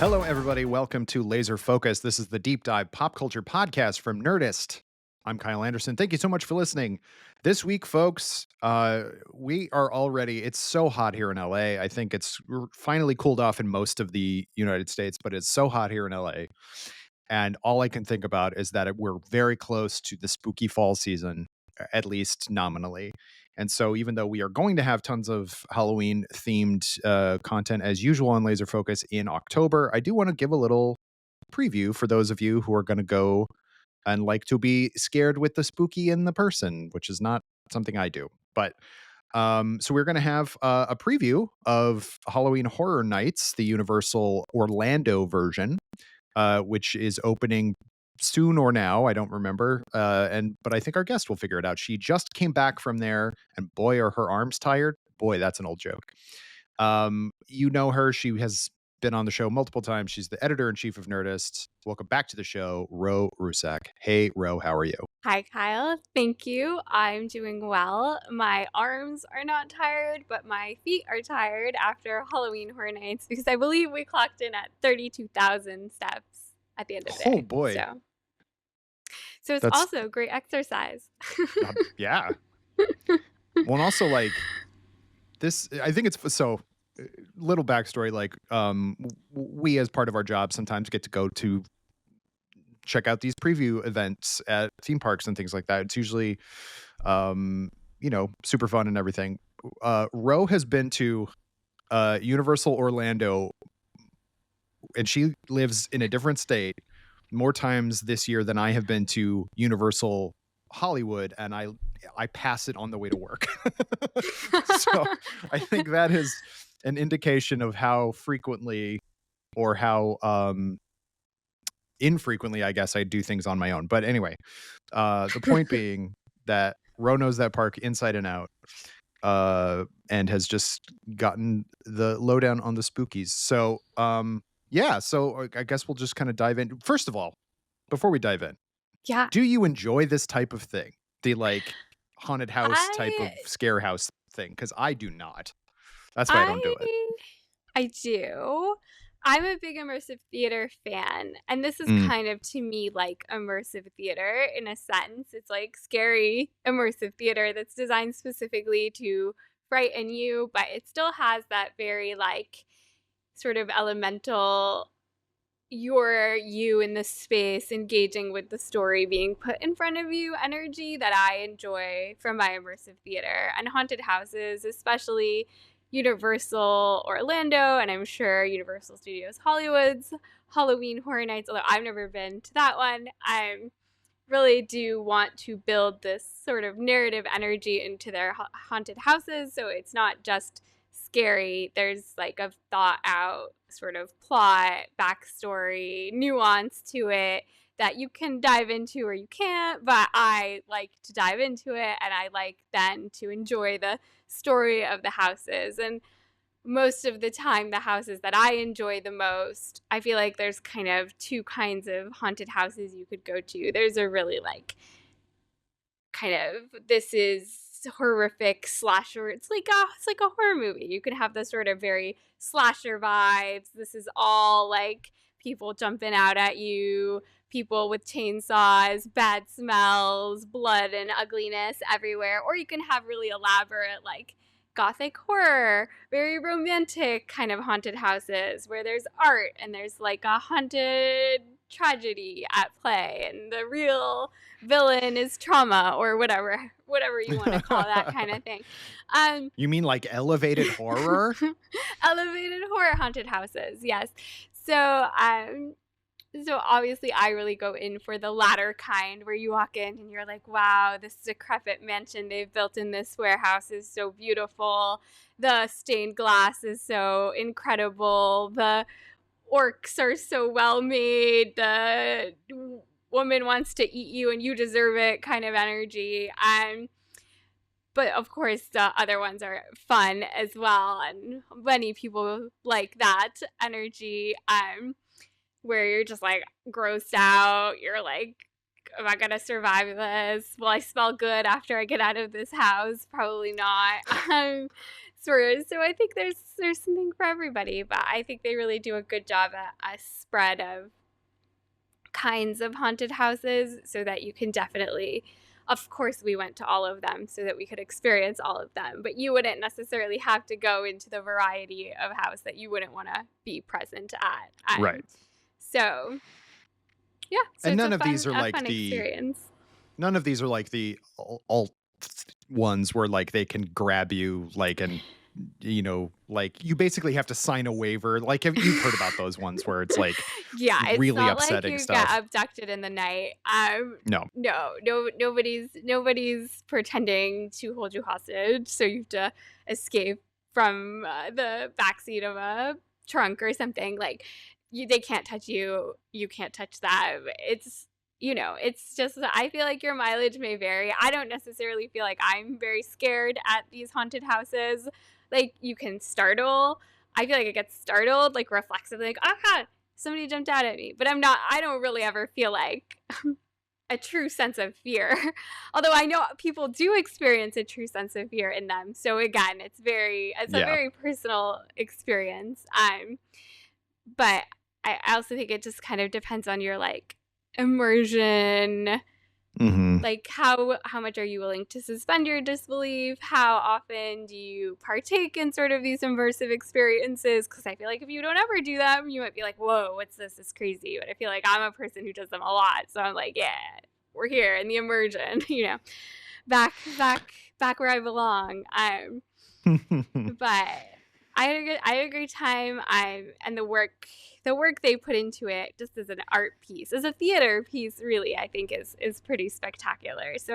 Hello, everybody. Welcome to Laser Focus. This is the deep dive pop culture podcast from Nerdist. I'm Kyle Anderson. Thank you so much for listening. This week, folks, we are already, it's so hot here in LA. I think it's finally cooled off in most of the United States, but it's so hot here in LA. And all I can think about is that we're very close to the spooky fall season, at least nominally. And so even though we are going to have tons of Halloween themed content as usual on Laser Focus in October, I do want to give a little preview for those of you who are going to go and like to be scared with the spooky in the person, which is not something I do. But so we're going to have a preview of Halloween Horror Nights, the Universal Orlando version, which is opening soon or now, I don't remember. But I think our guest will figure it out. She just came back from there, and boy, are her arms tired. Boy, that's an old joke. You know her. She has been on the show multiple times. She's the editor-in-chief of Nerdist. Welcome back to the show, Ro Rusak. Hey, Ro, how are you? Hi, Kyle. Thank you. I'm doing well. My arms are not tired, but my feet are tired after Halloween Horror Nights because I believe we clocked in at 32,000 steps at the end of the day. Oh, boy. So it's also great exercise. Yeah. Well, and also, like, this, I think it's so... Little backstory, like we as part of our job sometimes get to go to check out these preview events at theme parks and things like that. It's usually super fun and everything. Ro has been to Universal Orlando, and she lives in a different state more times this year than I have been to Universal Hollywood, and I pass it on the way to work. So I think that is an indication of how frequently or how infrequently, I guess, I do things on my own. But anyway, the point being that Ro knows that park inside and out, and has just gotten the lowdown on the spookies. So so I guess we'll just kind of dive in. First of all, before we dive in, Yeah. do you enjoy this type of thing? The like haunted house type of scare house thing? Because I do not. That's why I don't do it. I do. I'm a big immersive theater fan, and this is kind of, to me, like immersive theater in a sense. It's like scary immersive theater that's designed specifically to frighten you, but it still has that very like sort of elemental you in the space engaging with the story being put in front of you energy that I enjoy from my immersive theater. And haunted houses, especially Universal Orlando, and I'm sure Universal Studios Hollywood's Halloween Horror Nights, although I've never been to that one, I really do want to build this sort of narrative energy into their haunted houses, so it's not just scary. There's like a thought out sort of plot, backstory, nuance to it that you can dive into or you can't, but I like to dive into it, and I like then to enjoy the story of the houses. And most of the time, the houses that I enjoy the most, I feel like there's kind of two kinds of haunted houses you could go to. There's a really like kind of, this is horrific slasher. It's like a horror movie. You can have the sort of very slasher vibes. This is all like people jumping out at you, people with chainsaws, bad smells, blood and ugliness everywhere. Or you can have really elaborate like gothic horror, very romantic kind of haunted houses where there's art and there's like a haunted tragedy at play, and the real villain is trauma or whatever you want to call that kind of thing. You mean like elevated horror? Elevated horror haunted houses, yes. So obviously I really go in for the latter kind, where you walk in and you're like, wow, this decrepit mansion they've built in this warehouse is so beautiful. The stained glass is so incredible. The orcs are so well made. The woman wants to eat you and you deserve it kind of energy. But of course, the other ones are fun as well, and many people like that energy. Where you're just like grossed out. You're like, am I gonna survive this? Will I smell good after I get out of this house? Probably not. So I think there's something for everybody, but I think they really do a good job at a spread of kinds of haunted houses so that you can definitely, of course we went to all of them so that we could experience all of them, but you wouldn't necessarily have to go into the variety of house that you wouldn't want to be present at. Right. So yeah, so And it's none of these are a like fun experience. none of these are like the alt ones where like they can grab you like and like you basically have to sign a waiver. Like you've heard about those ones where it's like Yeah, it's really not upsetting like you stuff. get abducted in the night. No. Nobody's pretending to hold you hostage, so you have to escape from the backseat of a trunk or something. Like they can't touch you. You can't touch them. It's just, I feel like your mileage may vary. I don't necessarily feel like I'm very scared at these haunted houses. Like, you can startle. I feel like I get startled, like, reflexively, like, oh, God, somebody jumped out at me. But I don't really ever feel like a true sense of fear. Although I know people do experience a true sense of fear in them. So, again, it's a very personal experience. But I also think it just kind of depends on your, like, immersion. Like how much are you willing to suspend your disbelief? How often do you partake in sort of these immersive experiences? Because I feel like if you don't ever do them, you might be like, whoa, what's this? It's crazy. But I feel like I'm a person who does them a lot. So I'm like, yeah, we're here in the immersion, back where I belong. But I had a great time. And the work they put into it, just as an art piece, as a theater piece, really, I think is pretty spectacular. So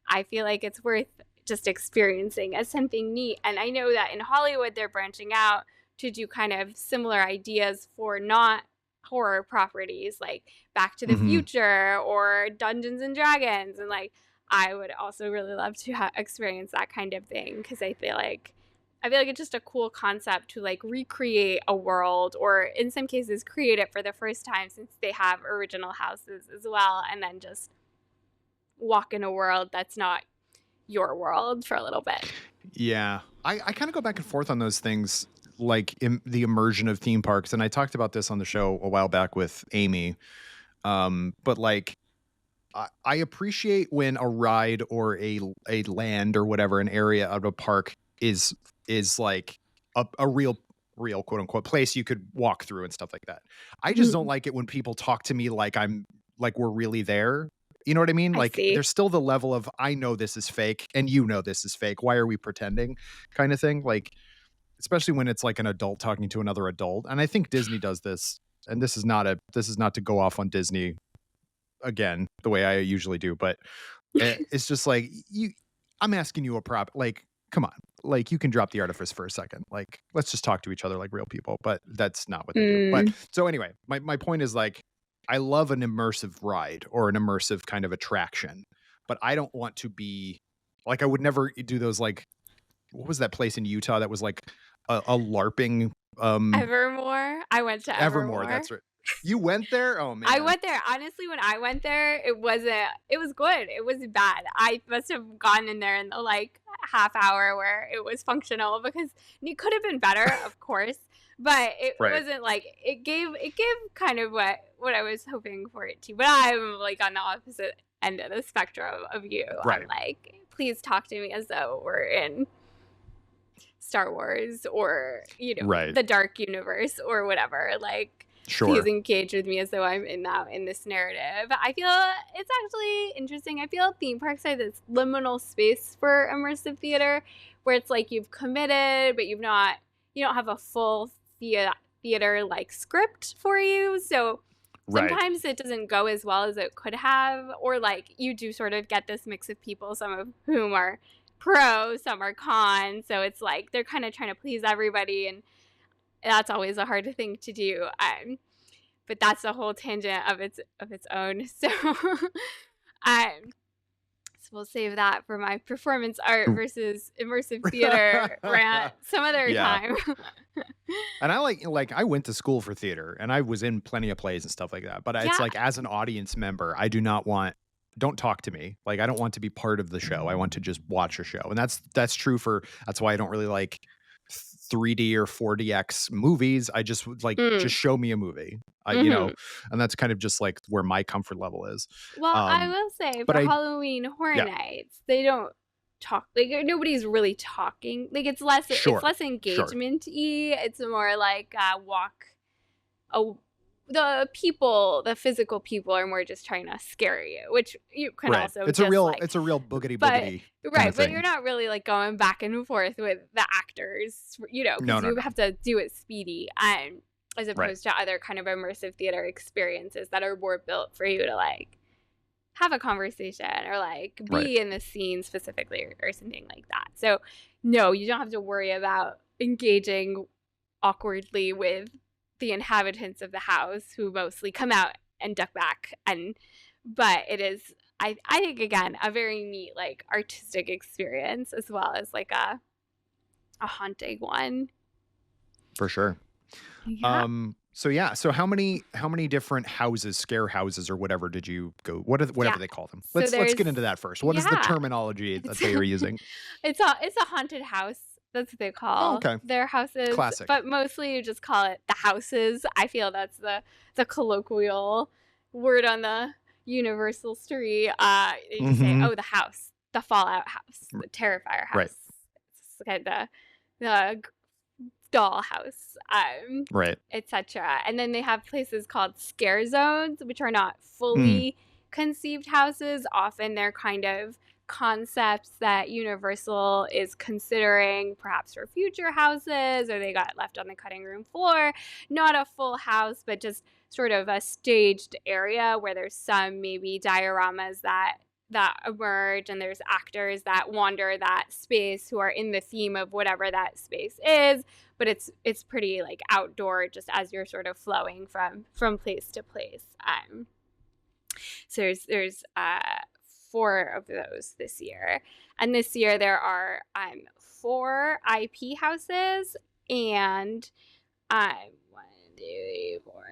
I feel like it's worth just experiencing as something neat. And I know that in Hollywood, they're branching out to do kind of similar ideas for not horror properties, like Back to the Future or Dungeons and Dragons. And like, I would also really love to experience that kind of thing, because I feel like it's just a cool concept to like recreate a world, or in some cases create it for the first time, since they have original houses as well, and then just walk in a world that's not your world for a little bit. Yeah. I kind of go back and forth on those things, like the immersion of theme parks. And I talked about this on the show a while back with Amy. But like, I appreciate when a ride or a land or whatever, an area of a park is like a real quote unquote place you could walk through and stuff like that. I just don't like it when people talk to me like we're really there. You know what I mean? Like there's still the level of, I know this is fake and you know this is fake. Why are we pretending kind of thing? Like, especially when it's like an adult talking to another adult. And I think Disney does this, and this is not to go off on Disney again, the way I usually do, but it's just like, I'm asking you a prop, like, come on, like you can drop the artifice for a second. Like, let's just talk to each other like real people, but that's not what they do. But so anyway, my point is like, I love an immersive ride or an immersive kind of attraction, but I don't want to be like, I would never do those, like, what was that place in Utah that was like a LARPing? Evermore. I went to Evermore. That's right. You went there? Oh man. I went there. Honestly, when I went there, it was good. It was bad. I must have gone in there in the like half hour where it was functional, because it could have been better, of course, but it wasn't like, it gave kind of what I was hoping for it to. But I'm like on the opposite end of the spectrum of you. Right. I'm like, please talk to me as though we're in Star Wars or, the dark universe or whatever. Like, sure, please engage with me as though I'm in this narrative. I feel it's actually interesting. I feel theme parks are this liminal space for immersive theater, where it's like you've committed, but you don't have a full theater like script for you. So sometimes it doesn't go as well as it could have, or like you do sort of get this mix of people, some of whom are pro, some are con. So it's like they're kind of trying to please everybody, and that's always a hard thing to do. But that's a whole tangent of its own. So, so we'll save that for my performance art versus immersive theater rant some other time. And I like I went to school for theater, and I was in plenty of plays and stuff like that. But it's like, as an audience member, I do not want don't talk to me. Like, I don't want to be part of the show. I want to just watch a show. And that's true for that's why I don't really like 3D or 4DX movies. I just would like Mm. just show me a movie. Mhm. And that's kind of just like where my comfort level is. Well, I Um, will say but for I Halloween Horror yeah, Nights, they don't talk like nobody's really talking. Like it's sure. less Sure. engagement-y. It's more like walk a the people, the physical people are more just trying to scare you, which you can Right. also dislike. It's a real boogity But boogity kind right, of but you're thing. not really like going back and forth with the actors, No, because no, you no. have to do it speedy, as Right. opposed to other kind of immersive theater experiences that are more built for you to like have a conversation or like Right. be in the scene specifically or something like that. So no, you don't have to worry about engaging awkwardly with the inhabitants of the house who mostly come out and duck back. But it is, I think, again, a very neat like artistic experience as well as like a haunting one. For sure. Yeah. So yeah, so how many different houses, scare houses or whatever did you go Yeah. whatever they call them? So Let's there's get into that first. What is the yeah. terminology that It's they are using? it's a haunted house. That's what they Oh, call okay. their houses, Classic. but mostly you just call it the houses. I feel that's the colloquial word on the universal street. You just say, Mhm. "Oh, the house, the Fallout house, R the Terrifier right. house." It's kind of the doll house, Right. etc. And then they have places called scare zones, which are not Mm. fully conceived houses. Often they're kind of concepts that Universal is considering perhaps for future houses, or they got left on the cutting room floor. Not a full house, but just sort of a staged area where there's some maybe dioramas that emerge, and there's actors that wander that space who are in the theme of whatever that space is, but it's pretty like outdoor, just as you're sort of flowing from place to place. So there's 4 of those this year, and this year there are 4 IP houses and one, two, three, four.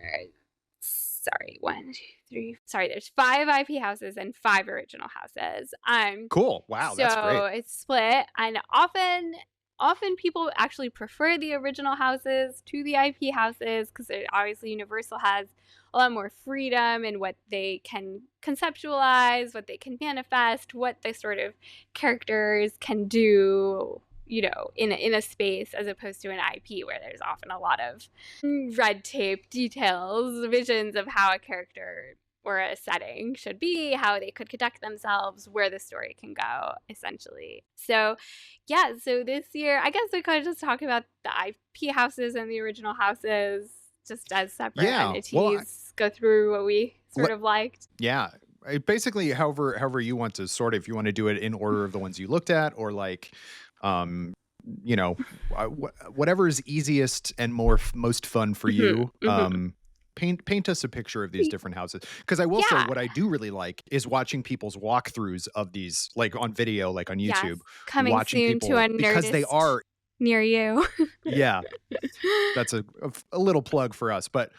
Sorry, 1, 2, 3. Sorry, there's 5 IP houses and 5 original houses. Cool. Wow, that's So great. it's split, and often people actually prefer the original houses to the IP houses because obviously Universal has a lot more freedom in what they can conceptualize, what they can manifest, what the sort of characters can do, in a space, as opposed to an IP where there's often a lot of red tape details, visions of how a character or a setting should be, how they could conduct themselves, where the story can go, essentially. So, yeah, so this year, I guess we could just talk about the IP houses and the original houses just as separate Yeah. Well, entities, go through what we sort of liked. yeah. Basically, however you want to sort it, if you want to do it in order of the ones you looked at, or like, um, you know, whatever is easiest and most fun for Mm-hmm, you. mm-hmm. Paint us a picture of these different houses. Because I will say, Yeah, what I do really like is watching people's walkthroughs of these, like on video, like on yes. YouTube, Coming watching soon to people a because they Nerdist are, near you. yeah, that's a little plug for us, but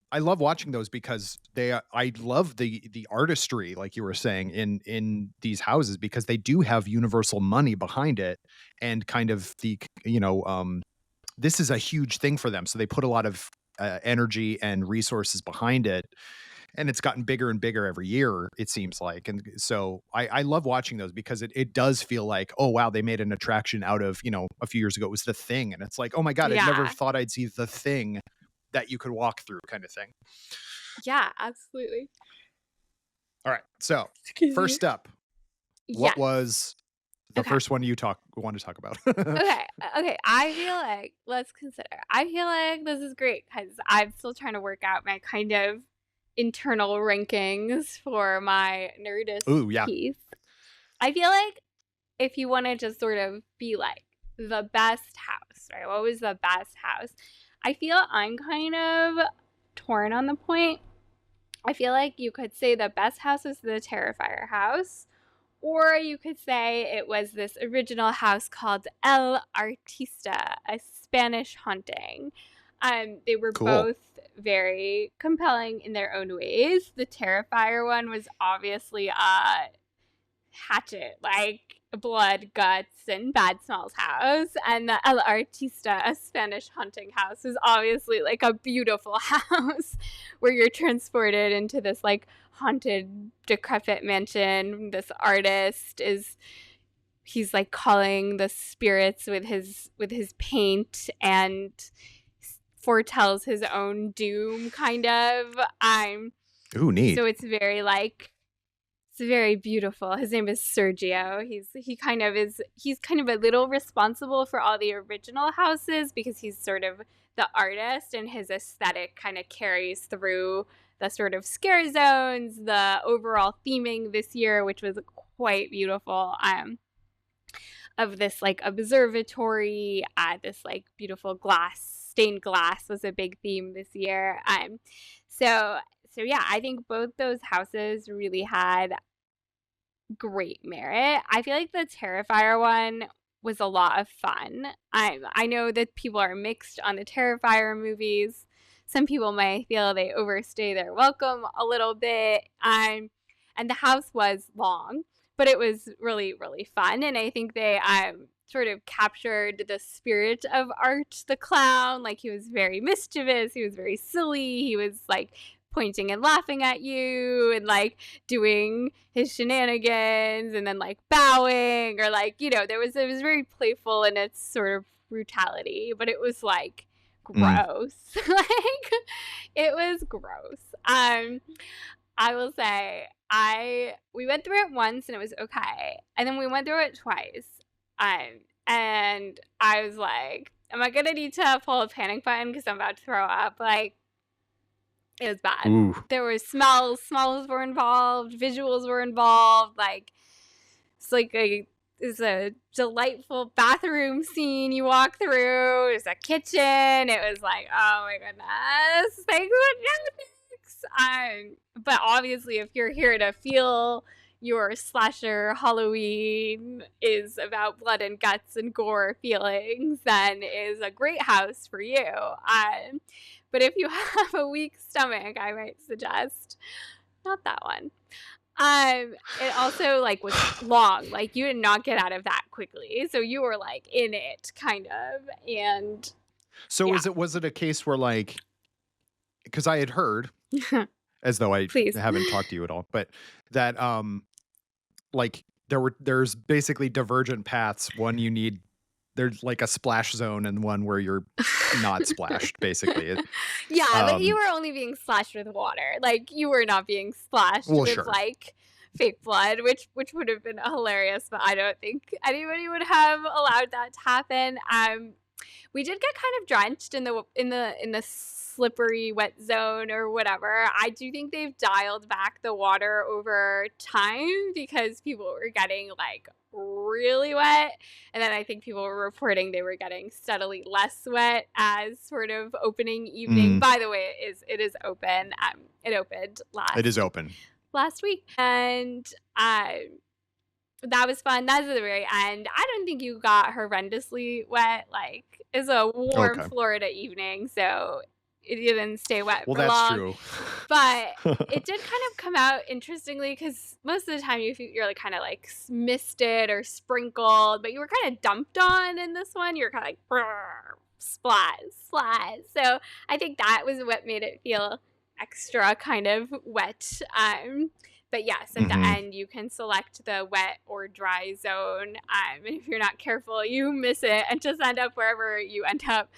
I love watching those because I love the artistry, like you were saying, in these houses, because they do have universal money behind it, and kind of this is a huge thing for them, so they put a lot of energy and resources behind it, and it's gotten bigger and bigger every year, it seems like. And so I love watching those because it does feel like, oh wow, they made an attraction out of, a few years ago it was The Thing, and it's like, oh my god, I'd never Yeah. thought I'd see The Thing that you could walk through, kind of thing. Yeah, absolutely. All right, so Excuse me. first up, what Yes. was the Okay. first one you want to talk about? Okay. Okay. I feel like, let's consider. I feel like this is great because I'm still trying to work out my kind of internal rankings for my Nerdist Ooh, yeah. piece. I feel like if you want to just sort of be like the best house, right? What was the best house? I feel I'm kind of torn on the point. I feel like you could say the best house is the Terrifier house, or you could say it was this original house called El Artista, a Spanish haunting. They were Cool. both very compelling in their own ways. The Terrifier one was obviously hatchet, like blood, guts, and bad smells house. And the El Artista, a Spanish haunting house, was obviously like a beautiful house where you're transported into this like haunted, decrepit mansion. This artist he's like calling the spirits with his paint and foretells his own doom, kind of. Ooh, neat. So it's very like, it's very beautiful. His name is Sergio. He's kind of a little responsible for all the original houses because he's sort of the artist, and his aesthetic kind of carries through the sort of scare zones, the overall theming this year, which was quite beautiful. Of this like observatory, this like beautiful stained glass was a big theme this year. So yeah, I think both those houses really had great merit. I feel like the Terrifier one was a lot of fun. I know that people are mixed on the Terrifier movies. Some people might feel they overstay their welcome a little bit. And the house was long, but it was really, really fun. And I think they sort of captured the spirit of Art the Clown. Like, he was very mischievous. He was very silly. He was like pointing and laughing at you and like doing his shenanigans and then like bowing, or like, you know, it was very playful in its sort of brutality, but it was like gross. Like, it was gross. I will say we went through it once and it was okay, and then we went through it twice, and I was like, am I gonna need to pull a panic button because I'm about to throw up? Like, it was bad. Ooh. There were smells were involved, visuals were involved. Like, it's a delightful bathroom scene you walk through. There's a kitchen. It was like, oh my goodness, thank goodness. But obviously, if you're here to feel your slasher Halloween is about blood and guts and gore feelings, then is a great house for you. But if you have a weak stomach, I might suggest not that one. It also like was long. Like, you did not get out of that quickly, so you were like in it, kind of. And so yeah. was it a case where, like, because I had heard, as though I haven't talked to you at all, but that like there's basically divergent paths. One, there's like a splash zone, and one where you're not splashed, basically. But you were only being splashed with water. Like, you were not being splashed with like fake blood, which would have been hilarious, but I don't think anybody would have allowed that to happen. We did get kind of drenched in the slippery wet zone or whatever. I do think they've dialed back the water over time because people were getting like really wet, and then I think people were reporting they were getting steadily less wet as sort of opening evening. By the way, it is open. It opened last week, and that was fun. That's at the very end. I don't think you got horrendously wet. Like, it's a warm Florida evening, so it didn't stay wet for long. Well, that's true. But it did kind of come out interestingly, because most of the time you're like kind of like misted or sprinkled, but you were kind of dumped on in this one. You're kind of like splat. So I think that was what made it feel extra kind of wet. But yes, at the end, you can select the wet or dry zone. And if you're not careful, you miss it and just end up wherever you end up.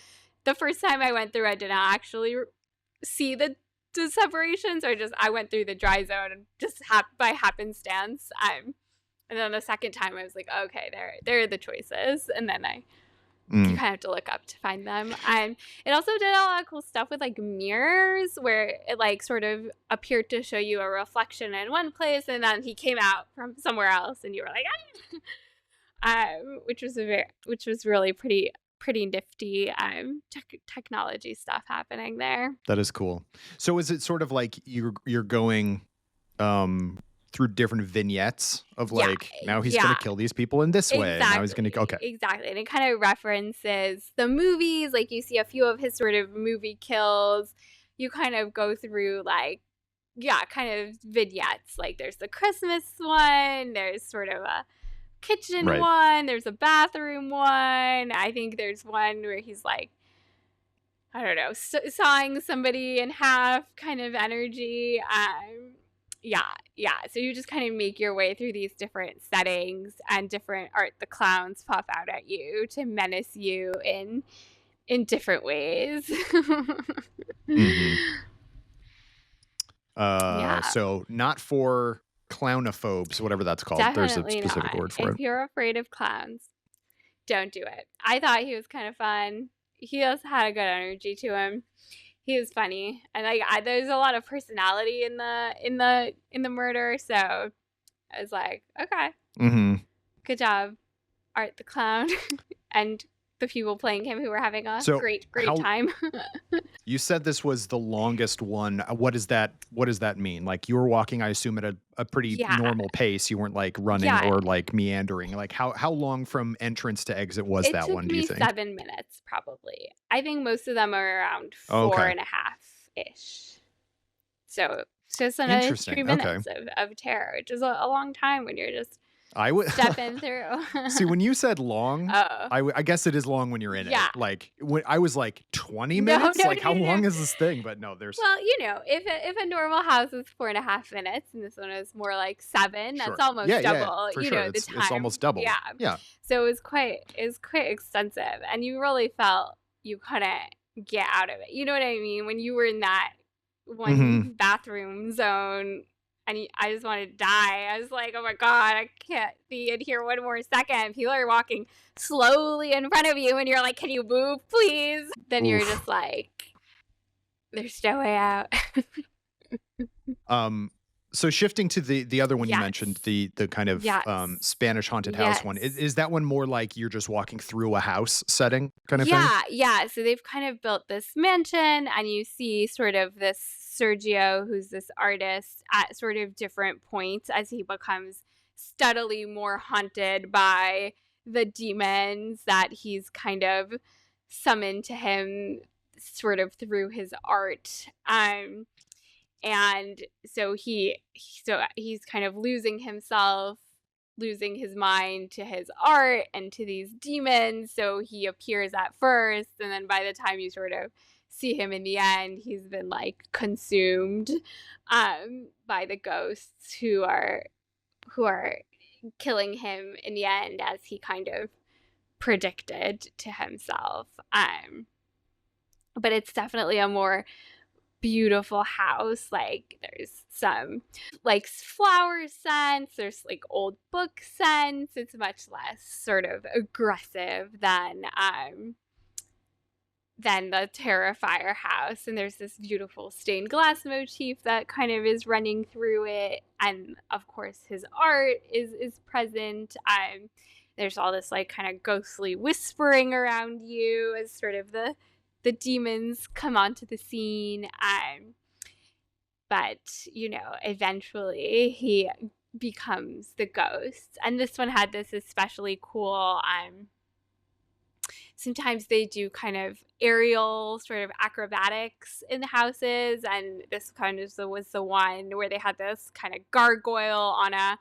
The first time I went through, I did not actually see the separation. So I went through the dry zone and just by happenstance. And then the second time, I was like, okay, there are the choices. And then you kind of have to look up to find them. It also did a lot of cool stuff with like mirrors, where it like sort of appeared to show you a reflection in one place, and then he came out from somewhere else, and you were like, which was really pretty nifty technology stuff happening there. That is cool. So is it sort of like you're going through different vignettes of like, now he's going to kill these people in this way. Now he's going to, Exactly. And it kind of references the movies. Like, you see a few of his sort of movie kills. you kind of go through like, yeah, kind of vignettes. Like there's the Christmas one, there's sort of a kitchen Right. one, there's a bathroom one. I think there's one where he's like, I don't know, sawing somebody in half kind of energy. Yeah, yeah. So you just kind of make your way through these different settings, and different Art the Clowns pop out at you to menace you in different ways. Mm-hmm. Yeah, So not for clownophobes, whatever that's called. There's a definitely specific not. word for If it. you're afraid of clowns, don't do it. I thought he was kind of fun. He also had a good energy to him. He was funny, and like there's a lot of personality in the murder. So I was like, okay, Mm-hmm. good job, Art the Clown, and the people playing him who were having a So great how time. you said this was the longest one. What does that mean? Like you were walking, I assume, at a pretty Yeah, normal pace. You weren't like running yeah. or like meandering. Like how long from entrance to exit was It that took one, do you me think? 7 minutes, probably. I think most of them are around Oh, four okay. and a half ish. So just another three Interesting. Okay. minutes of terror, which is a long time when you're just I would stepping through. see when you said long, Oh, I guess it is long when you're in it. yeah. Like when I was like 20 No, minutes. no, Like how no, no. long is this thing? But no, there's Well, if a normal house is 4.5 minutes and this one is more like 7, sure. that's almost Yeah, double, for sure. the It's time. almost double. Yeah. Yeah. So it was quite extensive, and you really felt you couldn't get out of it. You know what I mean? When you were in that Mm-hmm. one bathroom zone, and I just wanted to die. I was like, oh my God, I can't be in here one more second. People are walking slowly in front of you, and you're like, can you move, please? Then you're Oof. just like, there's no way out. So shifting to the other one you Yes. mentioned, the kind of Yes. Spanish haunted house one. Is that one more like you're just walking through a house setting kind of thing? Yeah, yeah. So they've kind of built this mansion, and you see sort of this Sergio, who's this artist, at sort of different points as he becomes steadily more haunted by the demons that he's kind of summoned to him sort of through his art. And so he's kind of losing himself, losing his mind to his art and to these demons. So he appears at first, and then by the time you sort of see him in the end, he's been like consumed by the ghosts who are killing him in the end, as he kind of predicted to himself. But it's definitely a more beautiful house. Like there's some like flower scents, there's like old book scents. It's much less sort of aggressive than the Terrifier house. And there's this beautiful stained glass motif that kind of is running through it, and of course his art is present. There's all this like kind of ghostly whispering around you as sort of the demons come onto the scene. But eventually he becomes the ghost. And this one had this especially cool sometimes they do kind of aerial sort of acrobatics in the houses, and this kind of was the one where they had this kind of gargoyle on a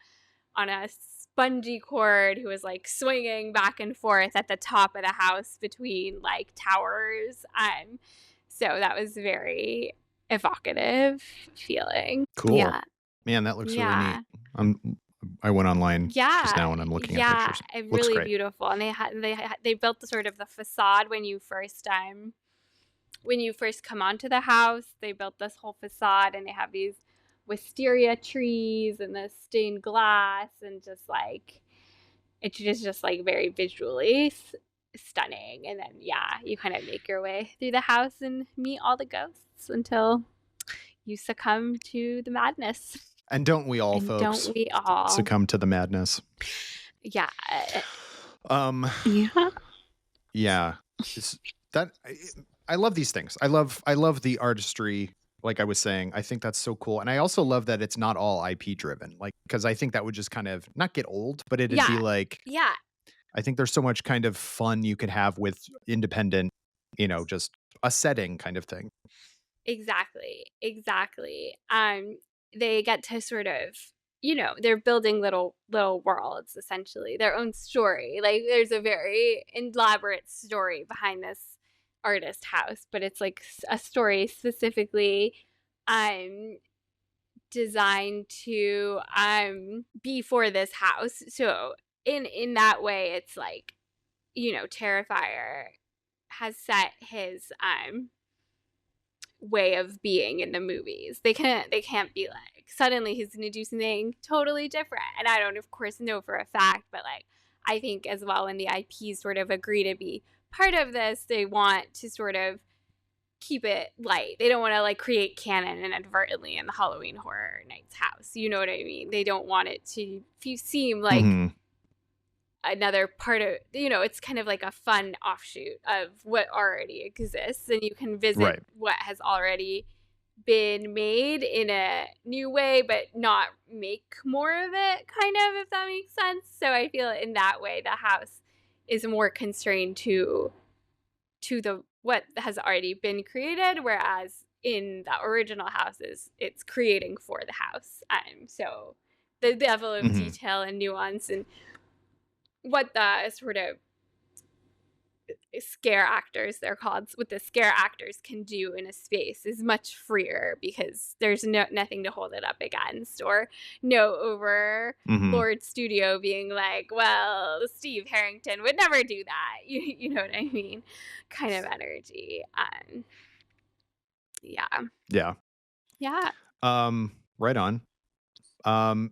bungee cord who was like swinging back and forth at the top of the house between like towers. So that was very evocative feeling. Cool. Yeah. Man, that looks really Yeah. neat. I went online Yeah. just now and I'm looking at Yeah. pictures. And Looks really great. beautiful. And they built the sort of the facade when you first come onto the house. They built this whole facade, and they have these wisteria trees and the stained glass, and just like it's just like very visually stunning. And then you kind of make your way through the house and meet all the ghosts until you succumb to the madness. And don't we all, And folks, don't we all? succumb to the madness? Yeah. Yeah. Yeah. I love these things. I love the artistry. Like I was saying, I think that's so cool. And I also love that it's not all IP driven. Like, because I think that would just kind of not get old, but it'd be like, Yeah. I think there's so much kind of fun you could have with independent, just a setting kind of thing. Exactly. They get to sort of, they're building little worlds, essentially, their own story. Like, there's a very elaborate story behind this artist house, but it's like a story specifically um designed to be for this house. So in that way, it's like, Terrifier has set his way of being in the movies. They can't be like, suddenly he's gonna do something totally different. And I don't, of course, know for a fact, but like, I think as well, when the IPs sort of agree to be part of this, they want to sort of keep it light. They don't want to like create canon inadvertently in the Halloween Horror Nights house. You know what I mean? They don't want it to seem like another part of, it's kind of like a fun offshoot of what already exists, and you can visit what has already been made in a new way, but not make more of it, kind of, if that makes sense. So I feel in that way the house is more constrained to the what has already been created, whereas in the original houses it's creating for the house. So the level of detail and nuance and what the sort of scare actors, they're called, what the scare actors can do in a space is much freer, because there's nothing to hold it up against, or no overlord studio being like, well, Steve Harrington would never do that. You know what I mean? Kind of energy. Yeah. Right on.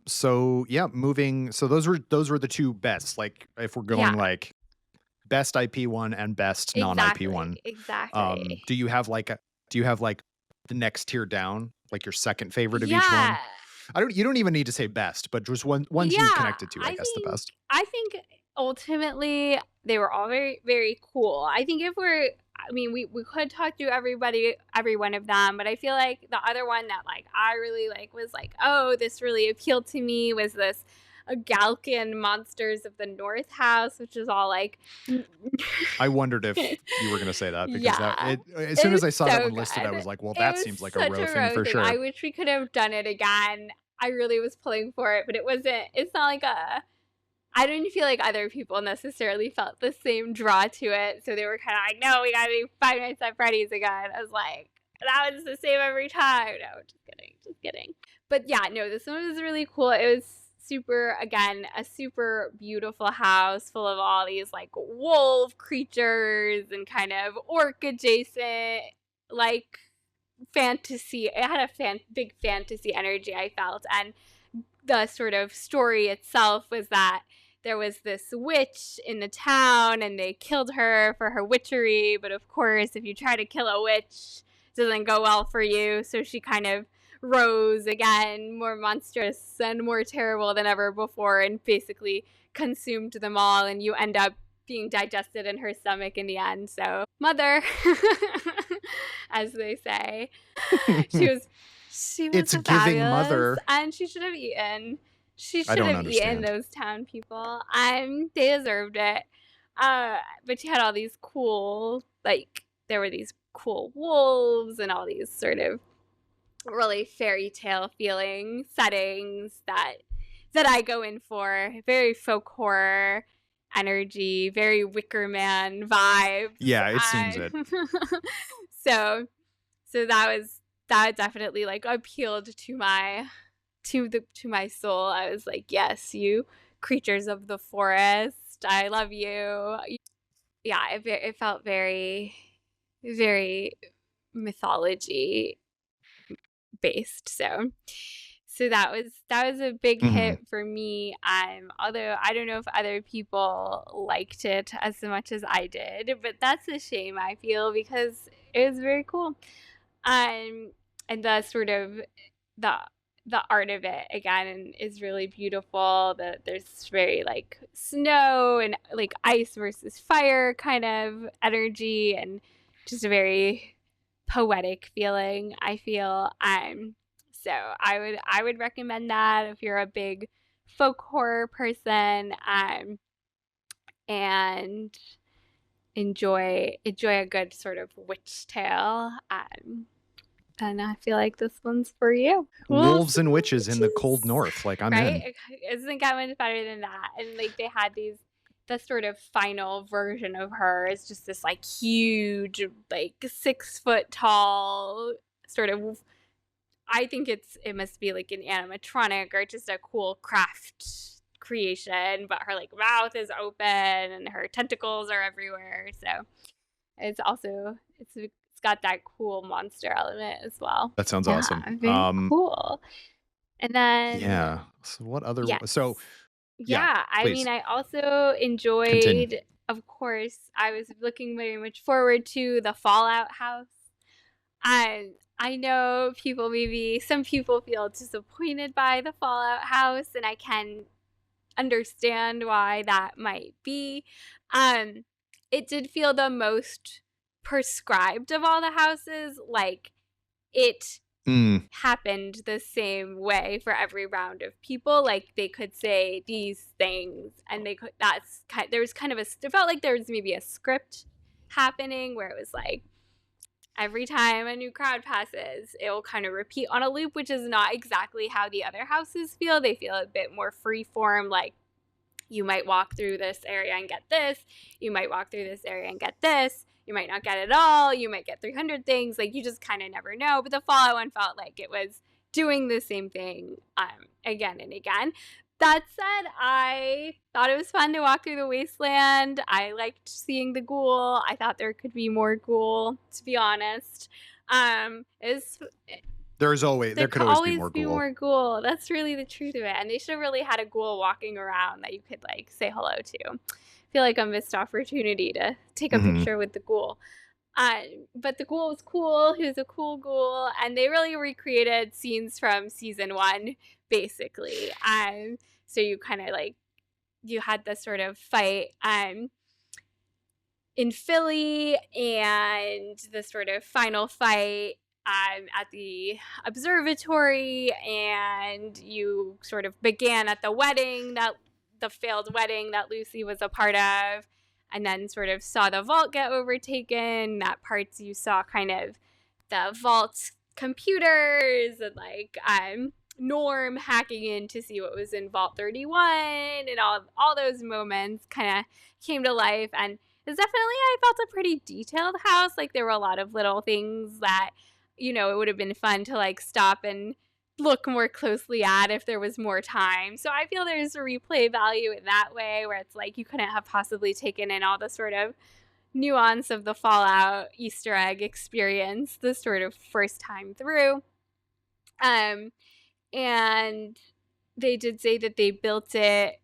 So yeah, moving. So those were the two best. Like, if we're going like best IP one and best non-IP one. Exactly. Do you have like the next tier down, like your second favorite of each one? You don't even need to say best, but just ones you connected to, I guess, the best. I think ultimately they were all very, very cool. I think we could talk through every one of them, but I feel like the other one that like I really like was like, oh, this really appealed to me, was this Galcan Monsters of the North house, which is all like I wondered if you were going to say that, because as soon as I saw that one listed, I was like, well, that seems like a Ro thing for sure. I wish we could have done it again. I really was pulling for it, but it's not like I didn't feel like other people necessarily felt the same draw to it, so they were kind of like, no, we gotta do Five Nights at Freddy's again. I was like, that was the same every time. No, just kidding. But yeah, no, this one was really cool. It was a super beautiful house full of all these like wolf creatures and kind of orc adjacent, like, fantasy. It had a big fantasy energy, I felt. And the sort of story itself was that there was this witch in the town and they killed her for her witchery, but of course if you try to kill a witch, it doesn't go well for you. So she kind of rose again, more monstrous and more terrible than ever before, and basically consumed them all, and you end up being digested in her stomach in the end. So mother, as they say, she was it's giving mother, and she should have eaten. She should have eaten those town people. They deserved it. But she had all these cool, like, there were these cool wolves and all these sort of really fairy tale feeling settings that I go in for. Very folk horror energy, very Wicker Man vibes. Yeah, it seems it. So that definitely like appealed to my soul. I was like, yes, you creatures of the forest, I love you. Yeah, it felt very, very mythology based. So that was a big hit for me. Although I don't know if other people liked it as much as I did, but that's a shame, I feel, because it was very cool. And the sort of the art of it again is really beautiful. There's very like snow and like ice versus fire kind of energy, and just a very poetic feeling, I feel. So I would recommend that if you're a big folk horror person, and enjoy a good sort of witch tale. then I feel like this one's for you. Wolves and witches in the cold north. Like, I'm right? in. It doesn't get much better than that. And like they had the sort of final version of her is just this like huge, like 6 foot tall sort of. I think it must be like an animatronic or just a cool craft creation, but her like mouth is open and her tentacles are everywhere. So it's got that cool monster element as well. That sounds Yeah, awesome. very cool. And then Yeah. So what other? yes. So yeah. Yeah, I Please mean, I also continue. enjoyed, of course, I was looking very much forward to the Fallout house. I know some people feel disappointed by the Fallout house, and I can understand why that might be. It did feel the most prescribed of all the houses, like it happened the same way for every round of people. Like they could say these things, and there was kind of it felt like there was maybe a script happening where it was like every time a new crowd passes, it will kind of repeat on a loop, which is not exactly how the other houses feel. They feel a bit more free form, like you might walk through this area and get this. You might walk through this area and get this. You might not get it all. You might get 300 things. Like, you just kind of never know. But the Fallout one felt like it was doing the same thing again and again. That said, I thought it was fun to walk through the wasteland. I liked seeing the ghoul. I thought there could be more ghoul, to be honest. There could always be more ghoul. That's really the truth of it. And they should have really had a ghoul walking around that you could like say hello to. I feel like a missed opportunity to take a picture with the ghoul. But the ghoul was cool. He was a cool ghoul. And they really recreated scenes from season 1, basically. So you kind of like, you had this sort of fight in Philly, and the sort of final fight at the observatory, and you sort of began at the failed wedding that Lucy was a part of, and then sort of saw the vault get overtaken. That parts you saw kind of the vault computers and like Norm hacking in to see what was in Vault 31, and all those moments kind of came to life. And it's definitely, I felt, a pretty detailed house. Like there were a lot of little things that, you know, it would have been fun to like stop and look more closely at if there was more time. So I feel there's a replay value in that way, where it's like you couldn't have possibly taken in all the sort of nuance of the Fallout Easter egg experience the sort of first time through. And they did say that they built it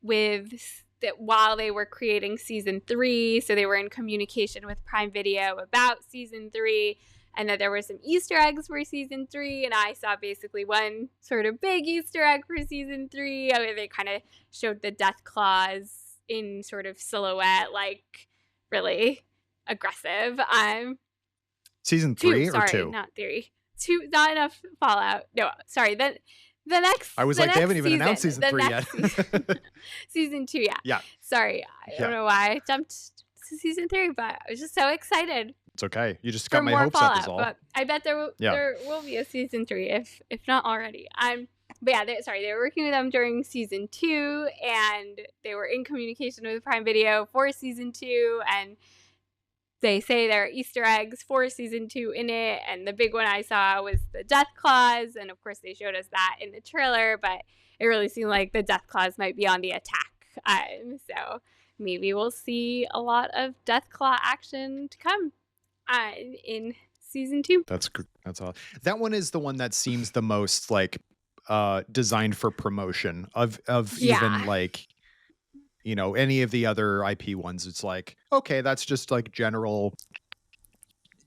while they were creating season 3, so they were in communication with Prime Video about season 3, and that there were some Easter eggs for season 3, and I saw basically one sort of big Easter egg for season 3. I mean, they kind of showed the death claws in sort of silhouette, like really aggressive. Season 3 or 2? Sorry, not 3. 2, not enough Fallout. No, sorry. The next. I was like, they haven't even announced season 3 yet. Season 2, yeah. Yeah. Sorry, I don't know why I jumped to season 3, but I was just so excited. It's okay. You just got my more hopes Fallout, up is all. But I bet there will be a season 3 if not already. But yeah, they were working with them during season 2, and they were in communication with Prime Video for season 2, and they say there are Easter eggs for season 2 in it, and the big one I saw was the death claws, and of course they showed us that in the trailer, but it really seemed like the death claws might be on the attack. So maybe we'll see a lot of death claw action to come in season 2. That's all. That one is the one that seems the most like designed for promotion of even like, you know, any of the other IP ones. It's like, okay, that's just like general,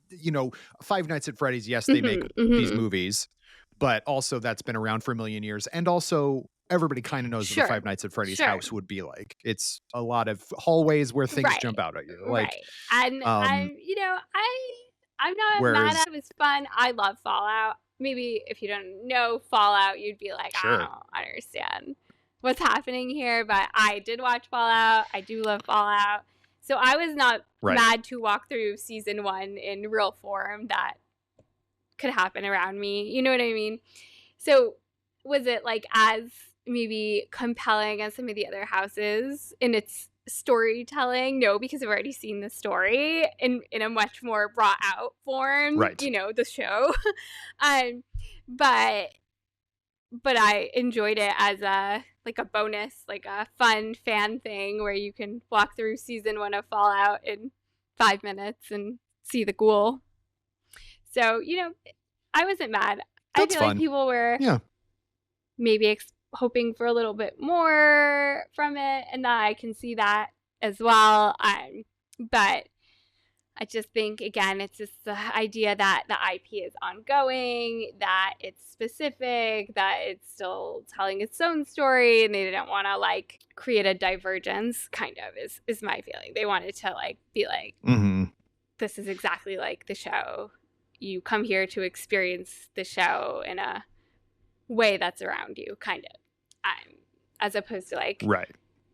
you know, Five Nights at Freddy's. Yes, they make these movies, but also that's been around for a million years. And also everybody kind of knows what the Five Nights at Freddy's house would be like. It's a lot of hallways where things jump out at you. Like, and you know, I'm not mad at it. It was fun. I love Fallout. Maybe if you don't know Fallout, you'd be like, I don't understand what's happening here, but I did watch Fallout. I do love Fallout. So I was not mad to walk through season 1 in real form. That could happen around me. You know what I mean? So was it like as maybe compelling as some of the other houses in its storytelling? No, because I've already seen the story in a much more brought out form, Right. the show. um, but I enjoyed it as a bonus, like a fun fan thing where you can walk through season 1 of Fallout in 5 minutes and see the ghoul. So, I wasn't mad. I That's feel like fun. people were Yeah. maybe hoping for a little bit more from it, and that I can see that as well. But I just think, again, it's just the idea that the IP is ongoing, that it's specific, that it's still telling its own story, and they didn't want to like create a divergence, kind of is my feeling. They wanted to like be like, this is exactly like the show. You come here to experience the show in a way that's around you, kind of. As opposed to like, Right.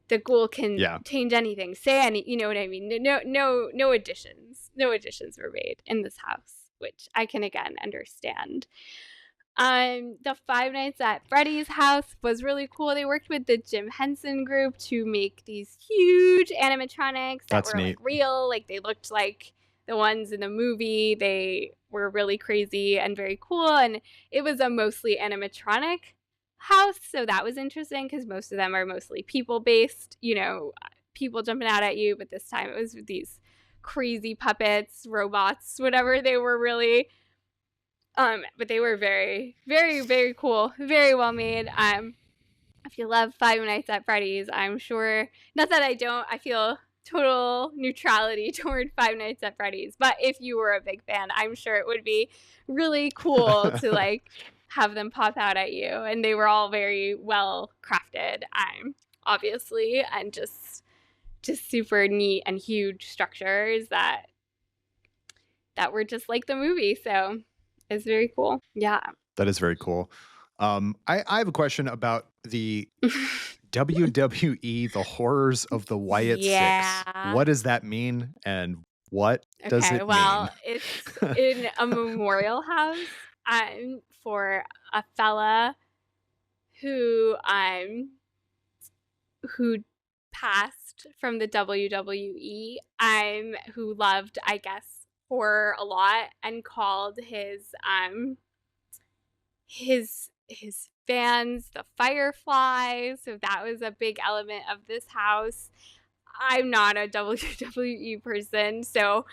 the ghoul can change anything, say any, you know what I mean? No additions. No additions were made in this house, which I can again understand. The Five Nights at Freddy's house was really cool. They worked with the Jim Henson group to make these huge animatronics that were neat. like real, like they looked like the ones in the movie. They were really crazy and very cool, and it was a mostly animatronic house, so that was interesting because most of them are mostly people based, people jumping out at you, but this time it was these crazy puppets, robots, whatever they were, really. But they were very, very, very cool, very well made. If you love Five Nights at Freddy's, I'm sure, not that I don't, I feel total neutrality toward Five Nights at Freddy's, but if you were a big fan, I'm sure it would be really cool to like have them pop out at you. And they were all very well crafted, obviously, and just super neat and huge structures that were just like the movie. So it's very cool. Yeah. That is very cool. I have a question about the WWE, the horrors of the Wyatt Six. What does that mean, and what does it mean? It's in a memorial house for a fella who passed from the WWE, who loved, I guess, horror a lot, and called his fans the Fireflies. So that was a big element of this house. I'm not a WWE person, so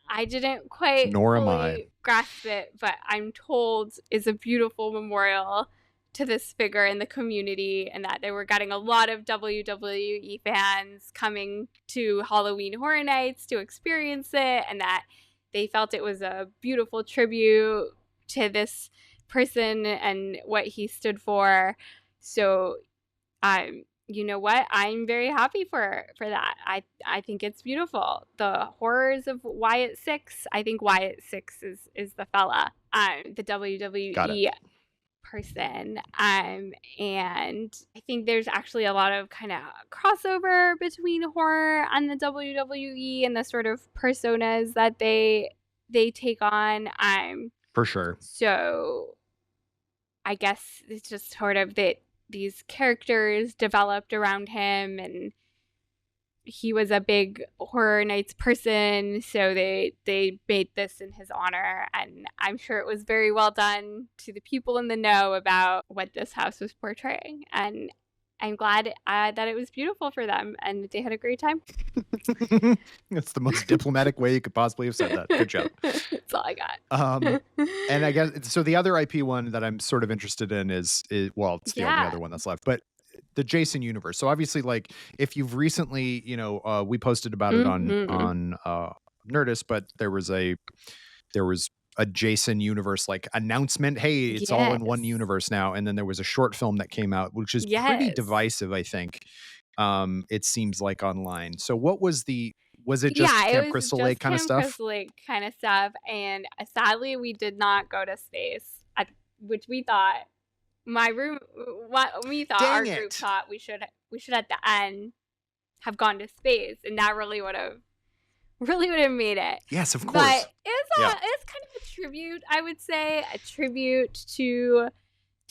I didn't quite fully grasp it, but I'm told is a beautiful memorial to this figure in the community, and that they were getting a lot of WWE fans coming to Halloween Horror Nights to experience it, and that they felt it was a beautiful tribute to this person and what he stood for. So you know what? I'm very happy for that. I think it's beautiful. The horrors of Wyatt Six. I think Wyatt Six is the fella, the WWE person. And I think there's actually a lot of kind of crossover between horror and the WWE and the sort of personas that they take on. For sure. So I guess it's just sort of that these characters developed around him, and he was a big Horror Nights person, so they made this in his honor, and I'm sure it was very well done to the people in the know about what this house was portraying, and I'm glad that it was beautiful for them and they had a great time. That's the most diplomatic way you could possibly have said that. Good job. That's all I got. And I guess, so the other IP one that I'm sort of interested in is well, it's the only other one that's left, but the Jason universe. So obviously, like, if you've recently, we posted about it on Nerdist, but there was a Jason universe like announcement. Hey, it's all in one universe now. And then there was a short film that came out, which is pretty divisive, I think. It seems like online. So what was it just Camp Crystal Lake kind of stuff? Crystal Lake kind of stuff. And sadly, we did not go to space, which we thought our group thought we should at the end have gone to space, and that really would have Really would have made it. Yes, of course. But it's kind of a tribute, I would say, a tribute to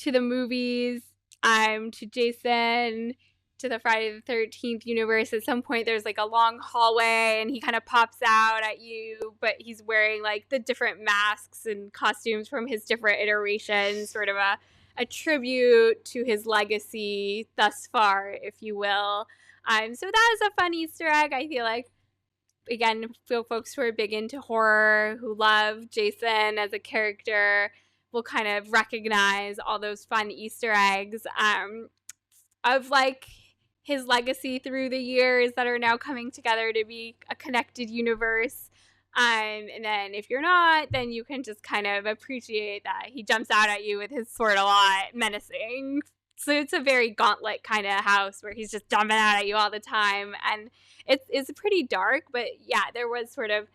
the movies, to Jason, to the Friday the 13th universe. At some point there's like a long hallway and he kind of pops out at you, but he's wearing like the different masks and costumes from his different iterations, sort of a tribute to his legacy thus far, if you will. So that is a fun Easter egg. I feel like, again, for folks who are big into horror, who love Jason as a character, will kind of recognize all those fun Easter eggs of like his legacy through the years that are now coming together to be a connected universe. And then if you're not, then you can just kind of appreciate that he jumps out at you with his sword a lot, menacing. So it's a very Gauntlet kind of house where he's just jumping out at you all the time. And it's pretty dark, but yeah, there was sort of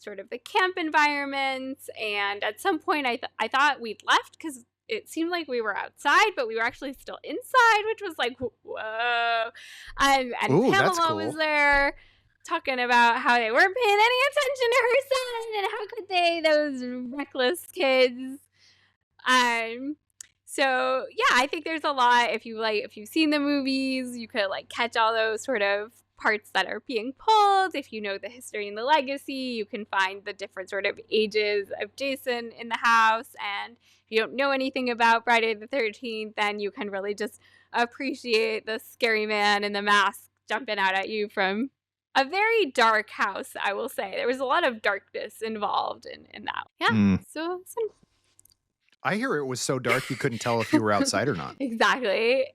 the camp environment. And at some point I thought we'd left because it seemed like we were outside, but we were actually still inside, which was like, whoa. And Ooh, Pamela that's cool. was there talking about how they weren't paying any attention to her son, and how could they, those reckless kids. So yeah, I think there's a lot. If you've seen the movies, you could like catch all those sort of parts that are being pulled. If you know the history and the legacy, you can find the different sort of ages of Jason in the house. And if you don't know anything about Friday the 13th, then you can really just appreciate the scary man in the mask jumping out at you from a very dark house, I will say. There was a lot of darkness involved in that. Yeah. So I hear it was so dark you couldn't tell if you were outside or not. Exactly.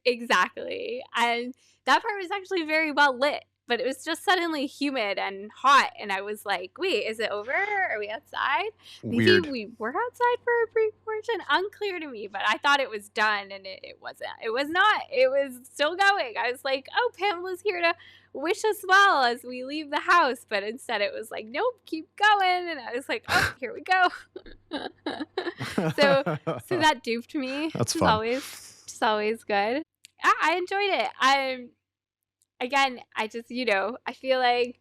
And that part was actually very well lit, but it was just suddenly humid and hot, and I was like, wait, is it over? Are we outside? Weird. Maybe we were outside for a brief portion. Unclear to me, but I thought it was done, and it wasn't. It was not. It was still going. I was like, oh, Pamela's here to wish us well as we leave the house, but instead it was like, nope, keep going. And I was like, oh, here we go. so that duped me. That's fun. It's always good. I enjoyed it. I just, I feel like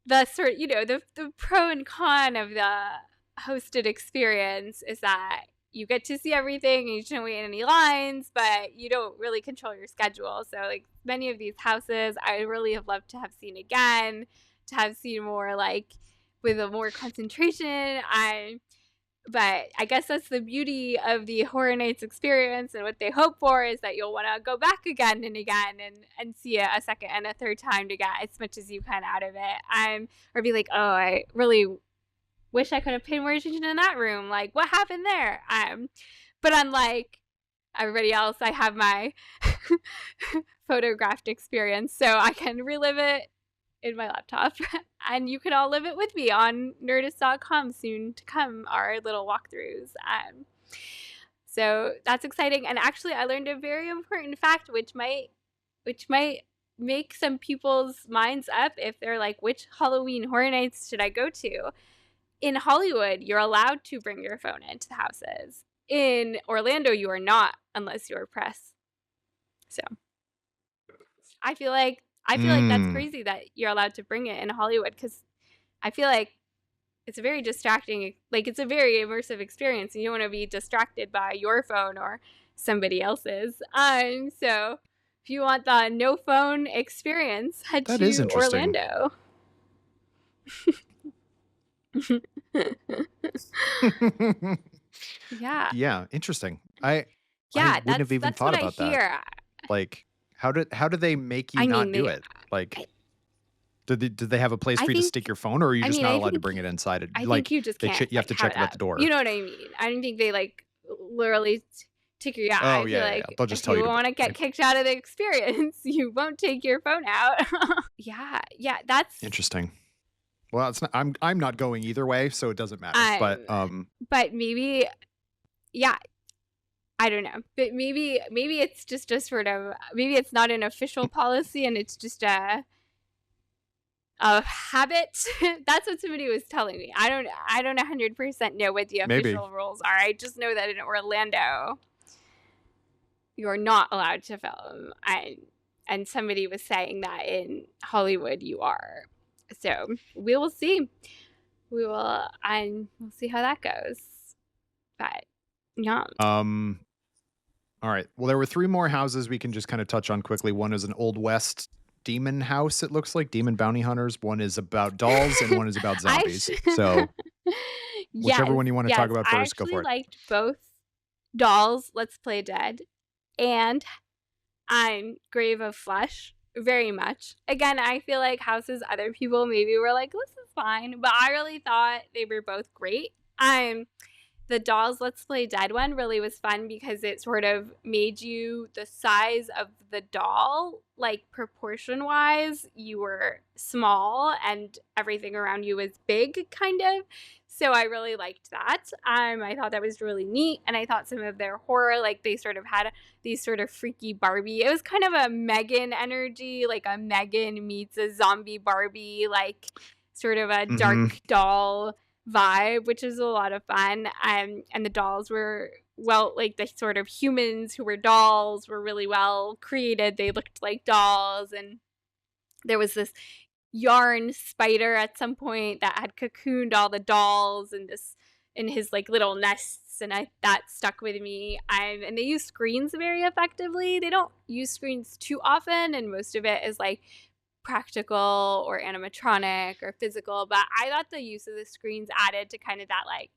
the sort, the pro and con of the hosted experience is that you get to see everything and you shouldn't wait in any lines, but you don't really control your schedule. So like many of these houses, I really have loved to have seen again, to have seen more like with a more concentration. But I guess that's the beauty of the Horror Nights experience, and what they hope for is that you'll want to go back again and again and see it a second and a third time to get as much as you can out of it. Or be like, oh, I really wish I could have paid more attention in that room. Like, what happened there? But unlike everybody else, I have my photographed experience, so I can relive it in my laptop, and you can all live it with me on Nerdist.com soon to come, our little walkthroughs. So that's exciting. And actually, I learned a very important fact, which might make some people's minds up if they're like, which Halloween Horror Nights should I go to? In Hollywood, you're allowed to bring your phone into the houses. In Orlando, you are not, unless you're press. So I feel like that's crazy that you're allowed to bring it in Hollywood, because I feel like it's a very distracting, like it's a very immersive experience, and you don't want to be distracted by your phone or somebody else's. So if you want the no phone experience, head to Orlando. Yeah. Yeah, interesting. I wouldn't have even thought about that. Like, how do they make you not do it? Like, do they have a place for you to stick your phone, or are you just not allowed to bring it inside? I think you just can't. You have to check them at the door. You know what I mean? I don't think they like literally take your. Oh, I feel like they'll just tell you. If you want to get kicked out of the experience, you won't take your phone out. Yeah, that's interesting. Well, it's not, I'm not going either way, so it doesn't matter. But maybe, yeah. I don't know, but maybe it's just a sort of, maybe it's not an official policy and it's just a habit. That's what somebody was telling me. I don't 100% know what the official rules are. I just know that in Orlando, you're not allowed to film, and somebody was saying that in Hollywood you are. So we will see. We'll see how that goes. But yeah. All right. Well, there were 3 more houses we can just kind of touch on quickly. One is an Old West demon house, it looks like, demon bounty hunters. One is about dolls, and one is about zombies. So whichever Yes, one you want to talk yes. about I first, go actually for it. liked both Dolls, Let's Play Dead, and Grave of Flesh very much. Again, I feel like houses other people maybe were like, this is fine, but I really thought they were both great. The Dolls Let's Play Dead one really was fun because it sort of made you the size of the doll, like proportion wise, you were small and everything around you was big, kind of. So I really liked that. I thought that was really neat, and I thought some of their horror, like they sort of had these sort of freaky Barbie. It was kind of a Megan energy, like a Megan meets a zombie Barbie, like sort of a dark doll vibe, which is a lot of fun. And the dolls were like the sort of humans who were dolls were really well created. They looked like dolls, and there was this yarn spider at some point that had cocooned all the dolls in his like little nests, and that stuck with me. And they use screens very effectively. They don't use screens too often, and most of it is like practical or animatronic or physical, but I thought the use of the screens added to kind of that like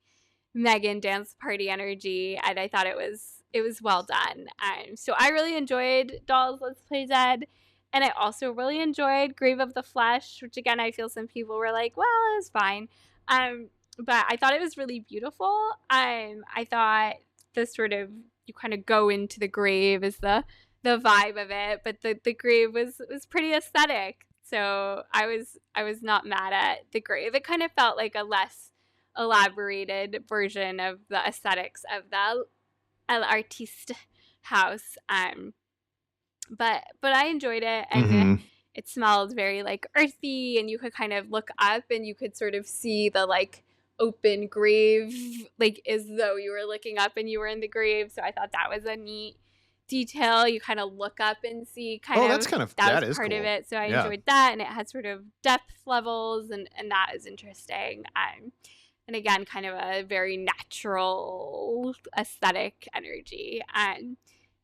Megan dance party energy, and I thought it was well done. So I really enjoyed Dolls Let's Play Dead, and I also really enjoyed Grave of the Flesh, which again I feel some people were like, well, it was fine, but I thought it was really beautiful. I thought the sort of you kind of go into the grave is the vibe of it, but the grave was pretty aesthetic. So I was not mad at the grave. It kind of felt like a less elaborated version of the aesthetics of the Artista house. But I enjoyed it, and it smelled very like earthy, and you could kind of look up and you could sort of see the like open grave, like as though you were looking up and you were in the grave. So I thought that was a neat detail. You kind of look up and see that was part cool. of it. So I enjoyed that, and it had sort of depth levels, and that is interesting. And again, kind of a very natural aesthetic energy.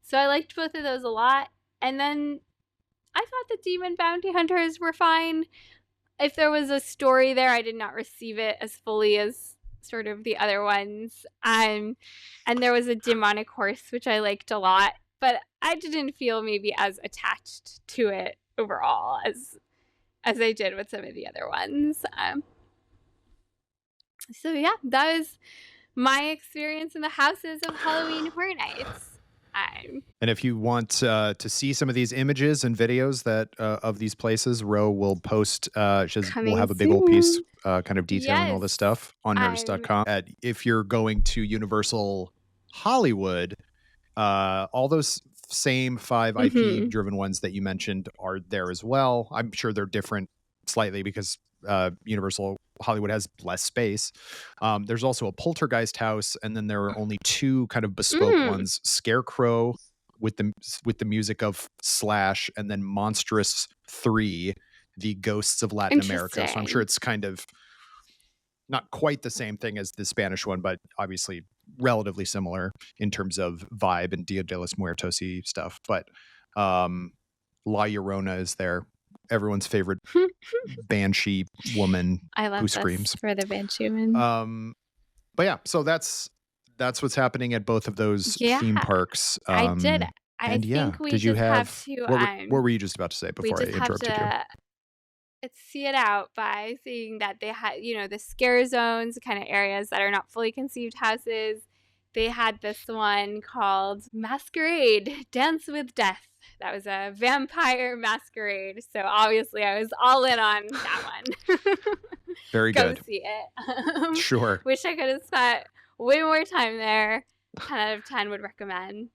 So I liked both of those a lot. And then I thought the Demon Bounty Hunters were fine. If there was a story there, I did not receive it as fully as sort of the other ones. And there was a demonic horse, which I liked a lot, but I didn't feel maybe as attached to it overall as I did with some of the other ones. So yeah, that was my experience in the houses of Halloween Horror Nights. And if you want to see some of these images and videos that of these places, Ro will post. We'll have a big old piece kind of detailing all this stuff on Nerdist.com. If you're going to Universal Hollywood, all those same 5 IP-driven ones that you mentioned are there as well. I'm sure they're different slightly because Universal Hollywood has less space. There's also a Poltergeist house, and then there are only 2 kind of bespoke ones: Scarecrow with the music of Slash, and then Monstrous 3, the Ghosts of Latin America. So I'm sure it's kind of not quite the same thing as the Spanish one, but obviously relatively similar in terms of vibe and Dia de los Muertos-y stuff. But La Llorona is there. Everyone's favorite banshee woman who screams. For the banshee woman. But yeah, so that's what's happening at both of those theme parks. I did. I think we did you just have to. What were you just about to say before I interrupted you? Let's see it out by seeing that they had, the scare zones, kind of areas that are not fully conceived houses. They had this one called Masquerade, Dance with Death. That was a vampire masquerade. So obviously I was all in on that one. Very good. Go see it. Sure. Wish I could have spent way more time there. 10 out of 10 would recommend.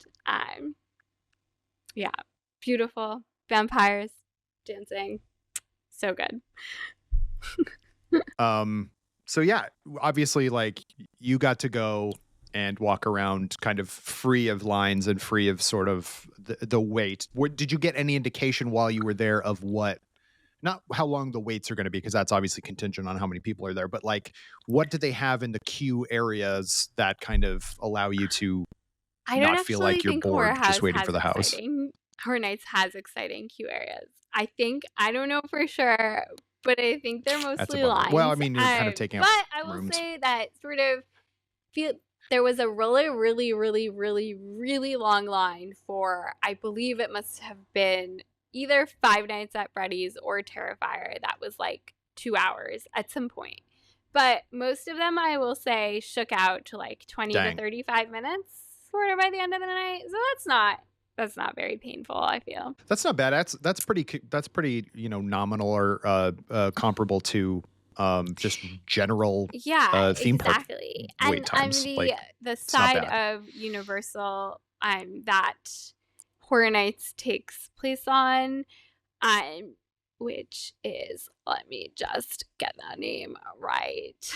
Yeah. Beautiful. Vampires. Dancing. So good. So yeah, obviously like you got to go and walk around kind of free of lines and free of sort of the wait. Did you get any indication while you were there of what not how long the waits are going to be, because that's obviously contingent on how many people are there, but like, what do they have in the queue areas that kind of allow you to I don't not feel actually like you're think Horror bored just House waiting for has the house? exciting Horror Nights has exciting queue areas. I don't know for sure, but I think they're That's a mostly bummer. Well, I lines. mean, you're kind of taking up But I will rooms. say that sort of feel there was a really, really, really, really, really long line for, I believe it must have been either Five Nights at Freddy's or Terrifier. That was like 2 hours at some point. But most of them, I will say, shook out to like 20 to Dang. 35 minutes sort of by the end of the night. So that's not very painful, I feel. That's not bad. That's pretty, nominal or comparable to just general Yeah, theme park exactly. wait And I'm times. Like, the it's not side bad. of Universal that Horror Nights takes place on, um, which is, let me just get that name right.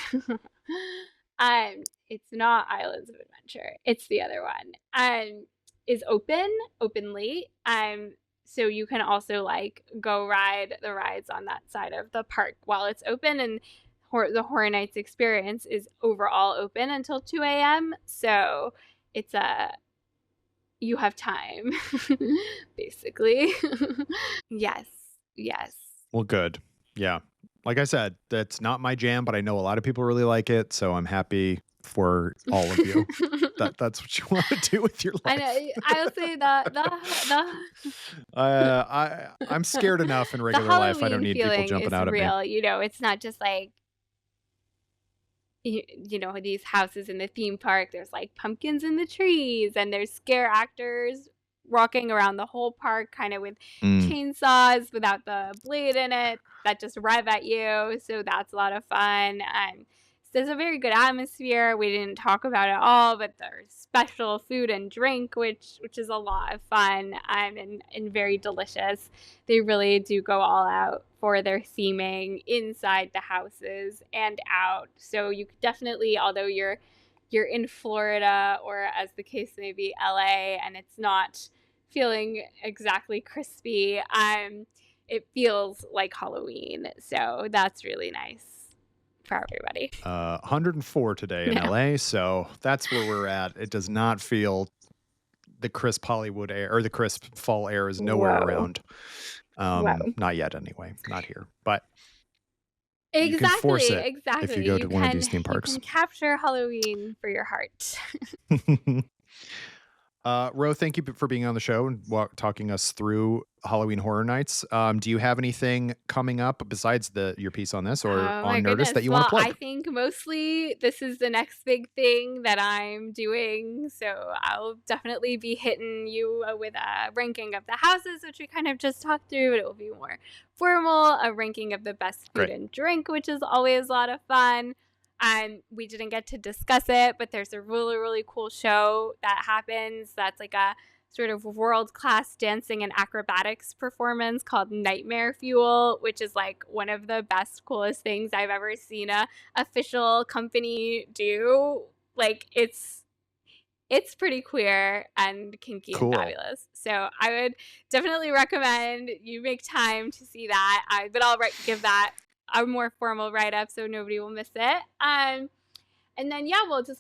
It's not Islands of Adventure. It's the other one. Is openly. So you can also like go ride the rides on that side of the park while it's open, and the Horror Nights experience is overall open until 2 a.m. So it's you have time, basically. Yes, yes. Well, good. Yeah. Like I said, that's not my jam, but I know a lot of people really like it, so I'm happy for all of you. That's what you want to do with your I life. know. I'll say that I'm scared enough in the regular life. I don't Halloween need people feeling jumping is out at me. real. It's not just like these houses in the theme park. There's like pumpkins in the trees, and there's scare actors walking around the whole park kind of with chainsaws without the blade in it that just rev at you. So that's a lot of fun. There's a very good atmosphere. We didn't talk about it all, but there's special food and drink, which is a lot of fun, and very delicious. They really do go all out for their theming inside the houses and out. So you could definitely, although you're in Florida, or as the case may be LA, and it's not feeling exactly crispy, it feels like Halloween. So that's really nice for everybody. 104 today in LA, so that's where we're at. It does not feel the crisp Hollywood air, or the crisp fall air is nowhere around. Not yet anyway, not here. But you can force it if you go to one of these theme parks. You can capture Halloween for your heart. Ro, thank you for being on the show and talking us through Halloween Horror Nights. Do you have anything coming up besides your piece on this or on Nerdist that you want to plug? I think mostly this is the next big thing that I'm doing. So I'll definitely be hitting you with a ranking of the houses, which we kind of just talked through, but it will be more formal, a ranking of the best food and drink, which is always a lot of fun. We didn't get to discuss it, but there's a really, really cool show that happens that's like a sort of world-class dancing and acrobatics performance called Nightmare Fuel, which is like one of the best, coolest things I've ever seen a official company do. Like, it's pretty queer and kinky and fabulous. So I would definitely recommend you make time to see that. But I'll give that a more formal write-up so nobody will miss it. And then,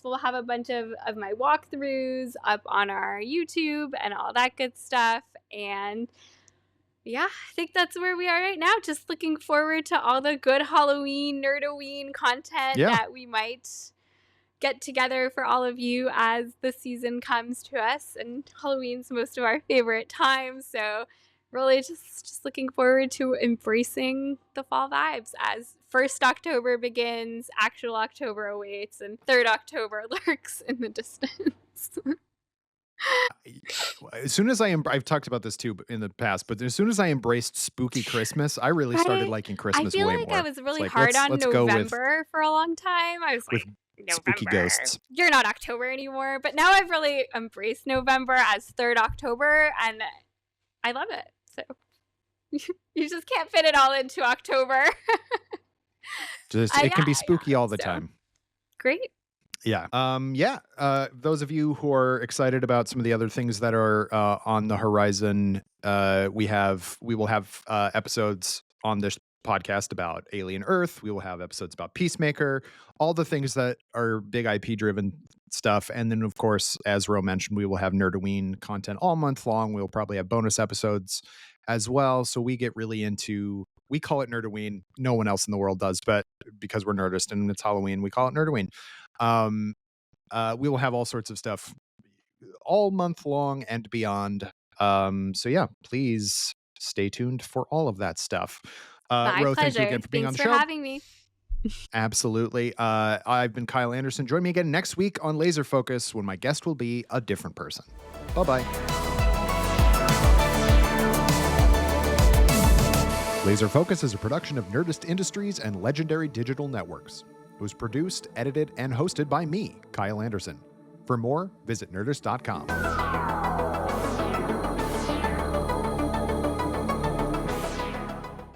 we'll have a bunch of my walkthroughs up on our YouTube and all that good stuff. And I think that's where we are right now. Just looking forward to all the good Halloween, Nerdoween content that we might get together for all of you as the season comes to us. And Halloween's most of our favorite time. So really just looking forward to embracing the fall vibes as 1st October begins, actual October awaits, and 3rd October lurks in the distance. As soon as I've talked about this too in the past, but as soon as I embraced spooky Christmas, I really started liking Christmas way more. I feel like I was really hard on November for a long time. I was like, November. Spooky ghosts. You're not October anymore. But now I've really embraced November as 3rd October, and I love it. So you just can't fit it all into October. It can be spooky all the time. Great. Yeah. Those of you who are excited about some of the other things that are on the horizon, we will have episodes on this podcast about Alien Earth. We will have episodes about Peacemaker, all the things that are big IP driven stuff. And then, of course, as Ro mentioned, we will have Nerdoween content all month long. We'll probably have bonus episodes as well. So we get really into, we call it Nerdoween. No one else in the world does, but because we're Nerdist and it's Halloween, we call it Nerdoween. We will have all sorts of stuff all month long and beyond. So yeah, please stay tuned for all of that stuff. My Ro, pleasure. thank you again for being on the show. Thanks for having me. Absolutely. I've been Kyle Anderson. Join me again next week on Laser Focus when my guest will be a different person. Bye-bye. Laser Focus is a production of Nerdist Industries and Legendary Digital Networks. It was produced, edited, and hosted by me, Kyle Anderson. For more, visit Nerdist.com.